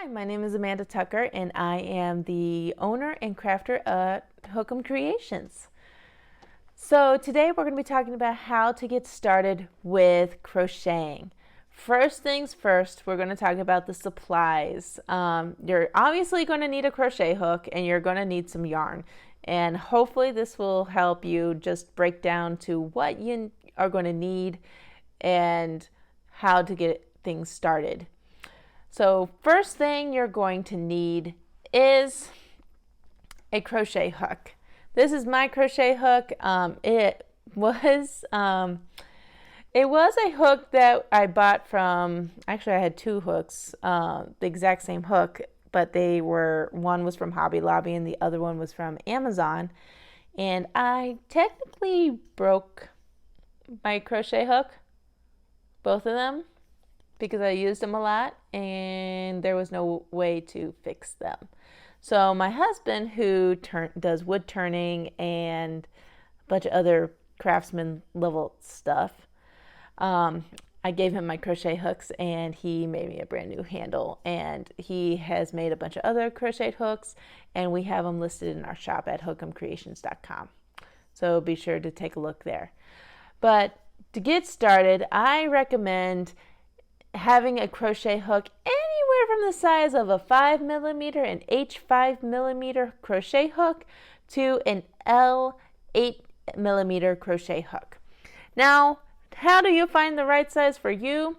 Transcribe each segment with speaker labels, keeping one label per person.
Speaker 1: Hi, my name is Amanda Tucker and I am the owner and crafter at Hook Creations. So today we're going to be talking about how to get started with crocheting. First things first, we're going to talk about the supplies. You're obviously going to need a crochet hook and you're going to need some yarn. And hopefully this will help you just break down to what you are going to need and how to get things started. So first thing you're going to need is a crochet hook. This is my crochet hook. It was a hook that I bought from, actually I had two hooks, the exact same hook, but one was from Hobby Lobby and the other one was from Amazon. And I technically broke my crochet hook, both of them, because I used them a lot and there was no way to fix them. So my husband, who does wood turning and a bunch of other craftsman level stuff, I gave him my crochet hooks and he made me a brand new handle, and he has made a bunch of other crochet hooks and we have them listed in our shop at hookcreations.com. So be sure to take a look there. But to get started, I recommend having a crochet hook anywhere from the size of a 5mm and H5mm crochet hook to an L8mm crochet hook. Now, how do you find the right size for you?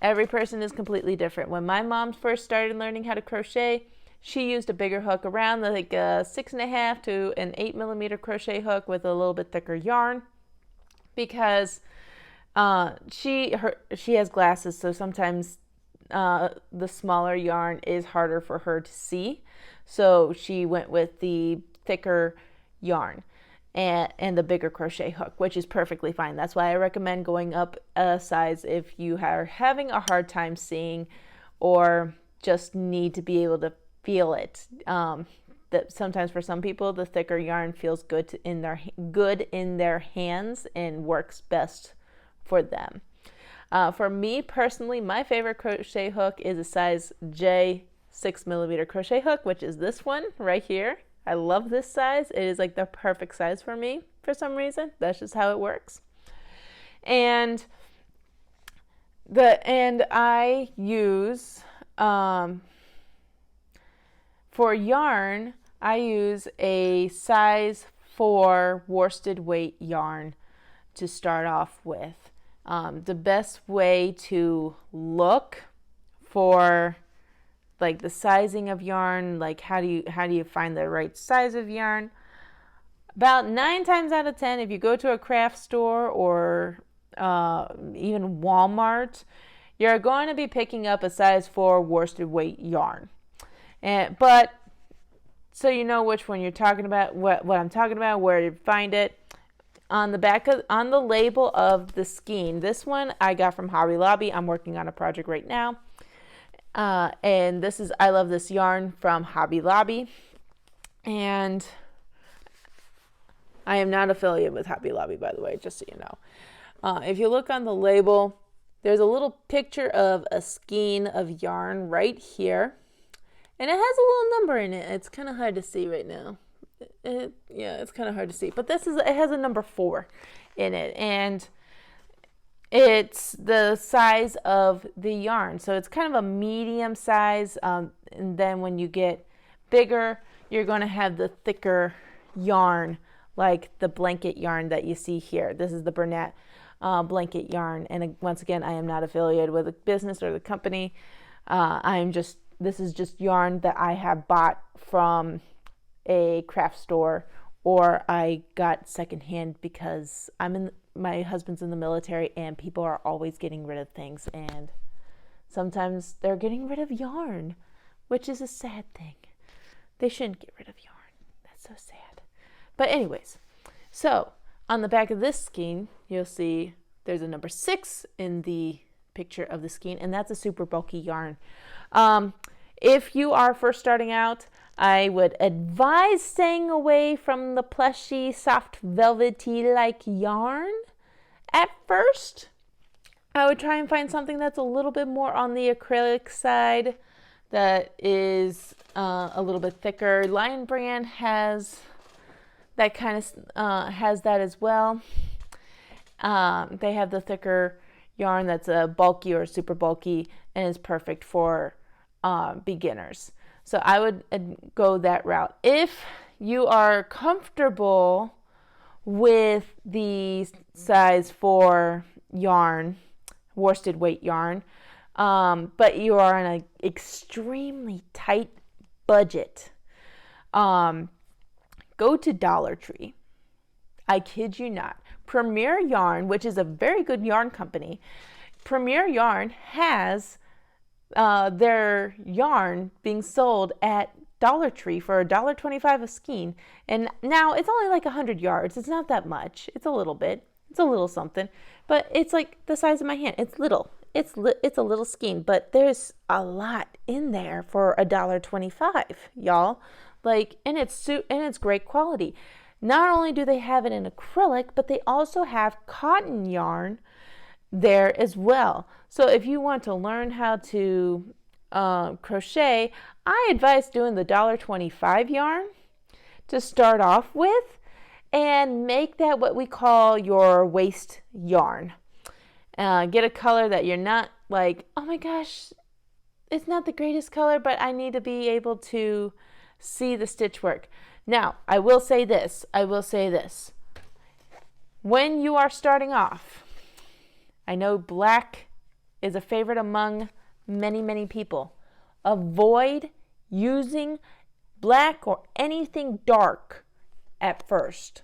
Speaker 1: Every person is completely different. When my mom first started learning how to crochet, she used a bigger hook, around like a 6.5 to an 8mm crochet hook with a little bit thicker yarn, because she has glasses, so sometimes the smaller yarn is harder for her to see. So she went with the thicker yarn and the bigger crochet hook, which is perfectly fine. That's why I recommend going up a size if you are having a hard time seeing or just need to be able to feel it. That sometimes for some people the thicker yarn feels good in their hands and works best for them. For me personally, my favorite crochet hook is a size J 6mm crochet hook, which is this one right here. I love this size. It is like the perfect size for me for some reason. That's just how it works. And I use for yarn, I use a size 4 worsted weight yarn to start off with. The best way to look for like the sizing of yarn, like how do you find the right size of yarn? About 9 times out of 10, if you go to a craft store or even Walmart, you're going to be picking up a size 4 worsted weight yarn. But so you know which one you're talking about, what I'm talking about, where to find it. On the label of the skein, this one I got from Hobby Lobby. I'm working on a project right now, and I love this yarn from Hobby Lobby, and I am not affiliated with Hobby Lobby, by the way, just so you know. If you look on the label, there's a little picture of a skein of yarn right here, and it has a little number in it. It's kind of hard to see right now. It's kind of hard to see, but it has a number 4 in it, and it's the size of the yarn, so it's kind of a medium size, and then when you get bigger, you're going to have the thicker yarn, like the blanket yarn that you see here. This is the Bernat blanket yarn, and once again, I am not affiliated with a business or the company. This is just yarn that I have bought from a craft store, or I got secondhand because my husband's in the military and people are always getting rid of things, and sometimes they're getting rid of yarn, which is a sad thing. They shouldn't get rid of yarn. That's so sad. But anyways, so on the back of this skein, you'll see there's a number 6 in the picture of the skein, and that's a super bulky yarn. If you are first starting out, I would advise staying away from the plushy, soft, velvety-like yarn at first. I would try and find something that's a little bit more on the acrylic side that is a little bit thicker. Lion Brand has that kind of has that as well. They have the thicker yarn that's bulky or super bulky and is perfect for beginners. So I would go that route. If you are comfortable with the size 4 yarn, worsted weight yarn, but you are on an extremely tight budget, go to Dollar Tree. I kid you not. Premier Yarn, which is a very good yarn company, Premier Yarn has their yarn being sold at Dollar Tree for $1.25 a skein. And now it's only like 100 yards. It's not that much. It's a little bit. It's a little something. But it's like the size of my hand. It's little. It's a little skein. But there's a lot in there for $1.25, y'all. Like, and it's great quality. Not only do they have it in acrylic, but they also have cotton yarn there as well. So if you want to learn how to crochet, I advise doing the $1.25 yarn to start off with and make that what we call your waist yarn. Get a color that you're not like, oh my gosh, it's not the greatest color, but I need to be able to see the stitch work. Now, I will say this. When you are starting off, I know black is a favorite among many, many people. Avoid using black or anything dark at first.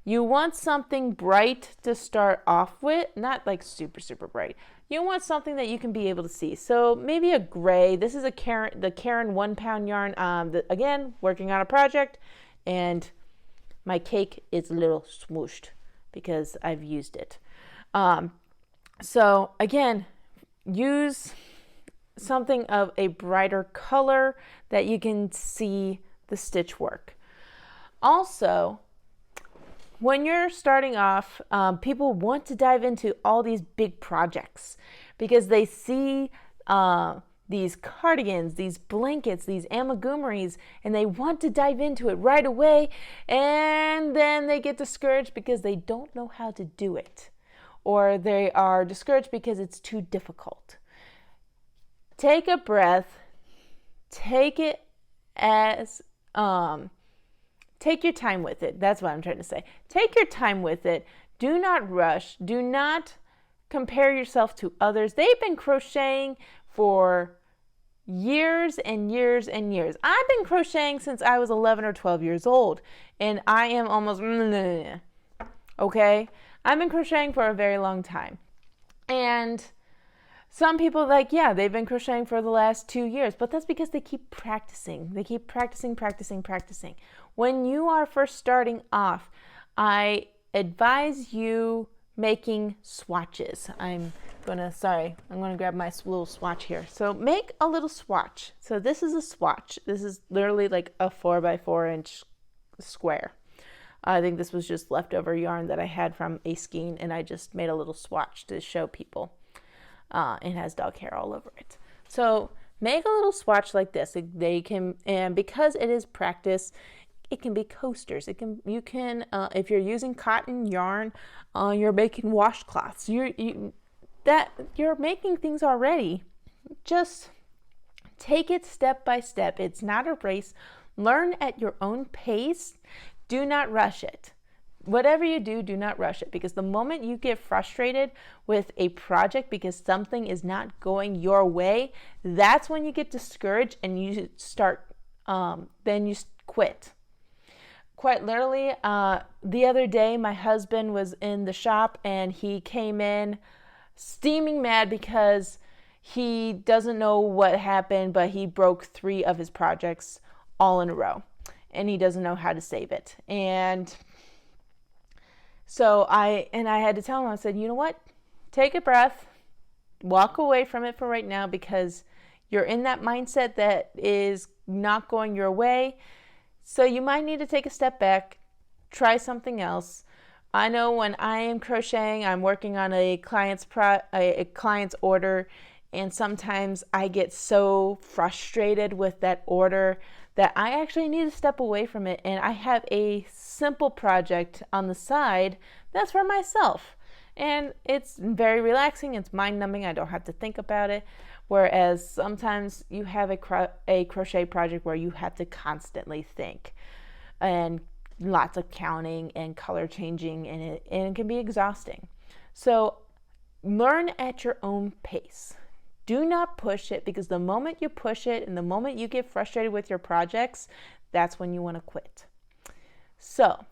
Speaker 1: You want something bright to start off with, not like super, super bright. You want something that you can be able to see. So maybe a gray. This is the Karen 1 pound yarn. Again, working on a project, and my cake is a little smooshed because I've used it. So again, use something of a brighter color that you can see the stitch work. Also, when you're starting off, people want to dive into all these big projects because they see these cardigans, these blankets, these amigurumis, and they want to dive into it right away, and then they get discouraged because they don't know how to do it, or they are discouraged because it's too difficult. Take a breath. Take it as take your time with it. That's what I'm trying to say. Take your time with it. Do not rush. Do not compare yourself to others. They've been crocheting for years and years and years. I've been crocheting since I was 11 or 12 years old, and I am almost, okay? I've been crocheting for a very long time. And some people they've been crocheting for the last 2 years, but that's because they keep practicing. They keep practicing. When you are first starting off, I advise you making swatches. I'm gonna grab my little swatch here. So make a little swatch. So this is a swatch. This is literally like a 4x4 inch square. I think this was just leftover yarn that I had from a skein, and I just made a little swatch to show people. It has dog hair all over it. So make a little swatch like this. They can, and because it is practice, it can be coasters. You can if you're using cotton yarn, you're making washcloths. You're making things already. Just take it step by step. It's not a race. Learn at your own pace. Do not rush it. Whatever you do, do not rush it, because the moment you get frustrated with a project because something is not going your way, that's when you get discouraged and you start, then you quit. Quite literally, the other day, my husband was in the shop and he came in steaming mad because he doesn't know what happened, but he broke 3 of his projects all in a row, and he doesn't know how to save it. And so I had to tell him, I said, you know what? Take a breath, walk away from it for right now, because you're in that mindset that is not going your way. So you might need to take a step back, try something else. I know when I am crocheting, I'm working on a client's order, And sometimes I get so frustrated with that order that I actually need to step away from it, and I have a simple project on the side that's for myself. And it's very relaxing, it's mind-numbing, I don't have to think about it. Whereas sometimes you have a crochet project where you have to constantly think, and lots of counting and color changing, and it can be exhausting. So learn at your own pace. Do not push it, because the moment you push it and the moment you get frustrated with your projects, that's when you want to quit. So,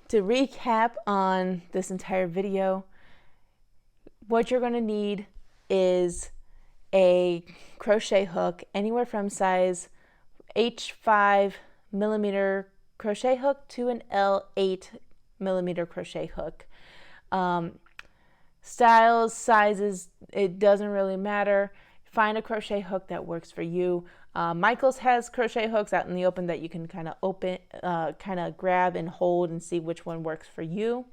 Speaker 1: to recap on this entire video, what you're going to need is a crochet hook, anywhere from size H5 millimeter crochet hook to an L8 millimeter crochet hook. Styles, sizes, it doesn't really matter. Find a crochet hook that works for you. Michaels has crochet hooks out in the open that you can kind of grab and hold and see which one works for you.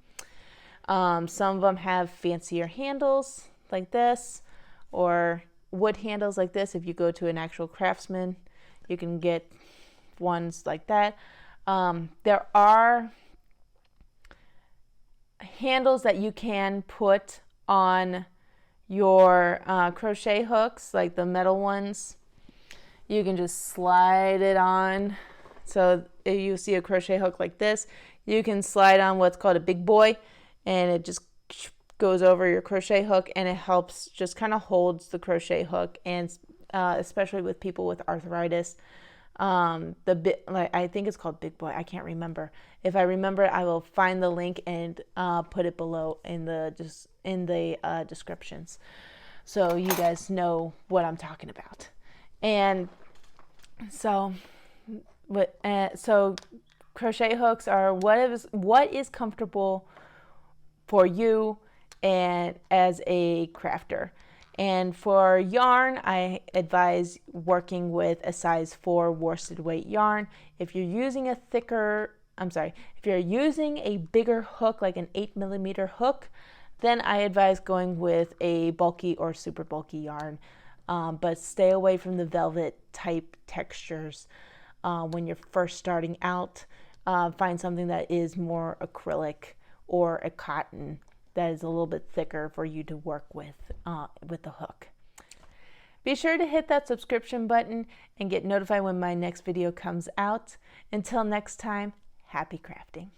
Speaker 1: Some of them have fancier handles like this, or wood handles like this. If you go to an actual craftsman, you can get ones like that. There are handles that you can put on your crochet hooks, like the metal ones. You can just slide it on. So if you see a crochet hook like this, you can slide on what's called a big boy, and it just goes over your crochet hook, and it helps, just kind of holds the crochet hook. And especially with people with arthritis, I think it's called Big Boy. I can't remember. If I remember, I will find the link and put it below in the descriptions, so you guys know what I'm talking about. And so crochet hooks are what is comfortable for you and as a crafter. And for yarn, I advise working with a size 4 worsted weight yarn. If you're using a bigger hook, like an 8 millimeter hook, then I advise going with a bulky or super bulky yarn. But stay away from the velvet type textures when you're first starting out. Find something that is more acrylic or a cotton that is a little bit thicker for you to work with the hook. Be sure to hit that subscription button and get notified when my next video comes out. Until next time, happy crafting.